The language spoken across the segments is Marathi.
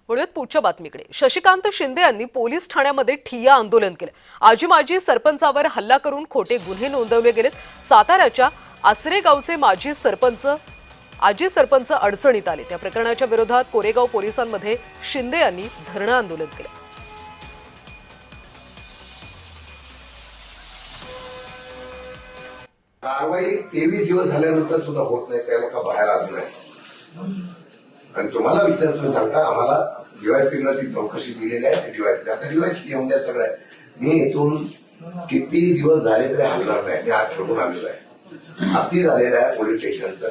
वळूयात पुढच्या बातमीकडे। शशिकांत शिंदे यांनी पोलीस ठाण्यामध्ये ठिय्या आंदोलन केले। आजी माजी सरपंचावर हल्ला करून खोटे गुन्हे नोंदवले गेलेत। साताऱ्याच्या आसरे गावचे आजी सरपंच अडचणीत आले। त्या प्रकरणाच्या विरोधात कोरेगाव पोलिसांमध्ये शिंदे यांनी धरणं आंदोलन केले। कारवाई 23 दिवस झाल्यानंतर सुद्धा होत नाही, त्या लोक बाहेर आले नाही। आणि तुम्हाला विचारतो सांगता आम्हाला डीवायपीला ती चौकशी दिलेली आहे, ते डीवायपी आता डीवायपी येऊन द्या सगळं। मी इथून किती दिवस झाले तरी हलणार नाही, मी आज ठरवून आलेलो आहे। अति झालेलं आहे पोलीस स्टेशनचं।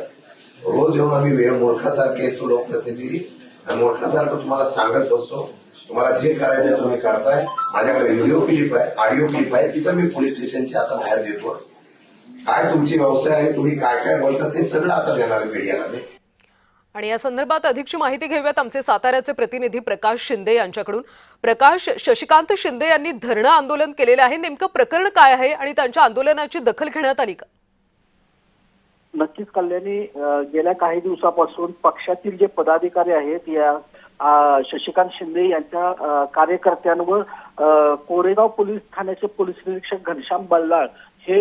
रोज येऊन आम्ही वेळ मूर्खासारखे येतो लोकप्रतिनिधी, आणि मूर्खासारखं तुम्हाला सांगत बसतो। तुम्हाला जे करायचं तुम्ही करताय। माझ्याकडे व्हिडिओ क्लिप आहे, ऑडिओ क्लिप आहे, तिथं मी पोलीस स्टेशनची आता बाहेर देतो। काय तुमची व्यवसाय आहे, तुम्ही काय काय बोलता ते सगळं आता देणार आहे मीडियाला मी। आणि या संदर्भात अधिकची माहिती घेऊयात आमचे साताऱ्याचे प्रतिनिधी प्रकाश शिंदे यांच्याकडून। प्रकाश, शशिकांत शिंदे यांनी धरणं आंदोलन केलेले आहे, नेमकं प्रकरण काय आहे आणि त्यांच्या आंदोलनाची दखल घेण्यात आली का? नक्कीच कल्याणी, गेल्या काही दिवसापासून पक्षातील जे पदाधिकारी आहेत या शशिकांत शिंदे यांच्या कार्यकर्त्यांवर कोरेगाव पोलीस ठाण्याचे पोलीस निरीक्षक घनश्याम बल्लाळ हे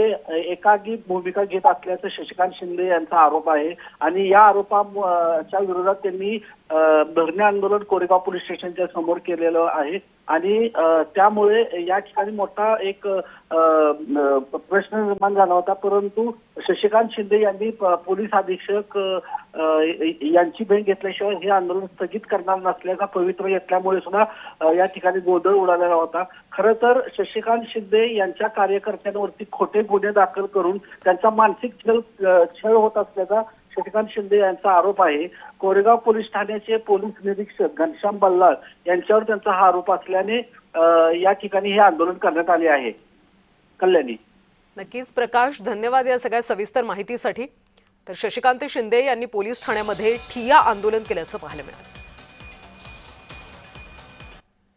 एकागी भूमिका घेत असल्याचं शशिकांत शिंदे यांचा आरोप आहे। आणि या आरोपाच्या विरोधात त्यांनी धरणे आंदोलन कोरेगाव पोलीस स्टेशनच्या समोर केलेलं आहे। आणि त्यामुळे या ठिकाणी मोठा एक प्रश्न निर्माण झाला होता, परंतु शशिकांत शिंदे यांनी पोलीस अधीक्षक यांची भेट घेतल्याशिवाय हे आंदोलन स्थगित करणार नसल्याचा पवित्रा घेतल्यामुळे सुद्धा या ठिकाणी गोंधळ उडालेला होता। खरं तर शशिकांत शिंदे यांच्या कार्यकर्त्यांवरती खोटे गुन्हे दाखल करून त्यांचा मानसिक छळ होत असल्याचा शशिकांत शिंदे यांचा आरोप आहे। कोरेगाव पोलीस ठाण्याचे पोलीस निरीक्षक घनश्याम बल्लाळ यांच्यावर त्यांचा हा आरोप असल्याने या ठिकाणी हे आंदोलन करण्यात आले आहे। कल्याणी, नक्कीच प्रकाश, धन्यवाद या सगळ्या सविस्तर माहितीसाठी। तर शशिकांत शिंदे यांनी पोलीस ठाण्यामध्ये ठिय्या आंदोलन केल्याचं पाहायला मिळालं।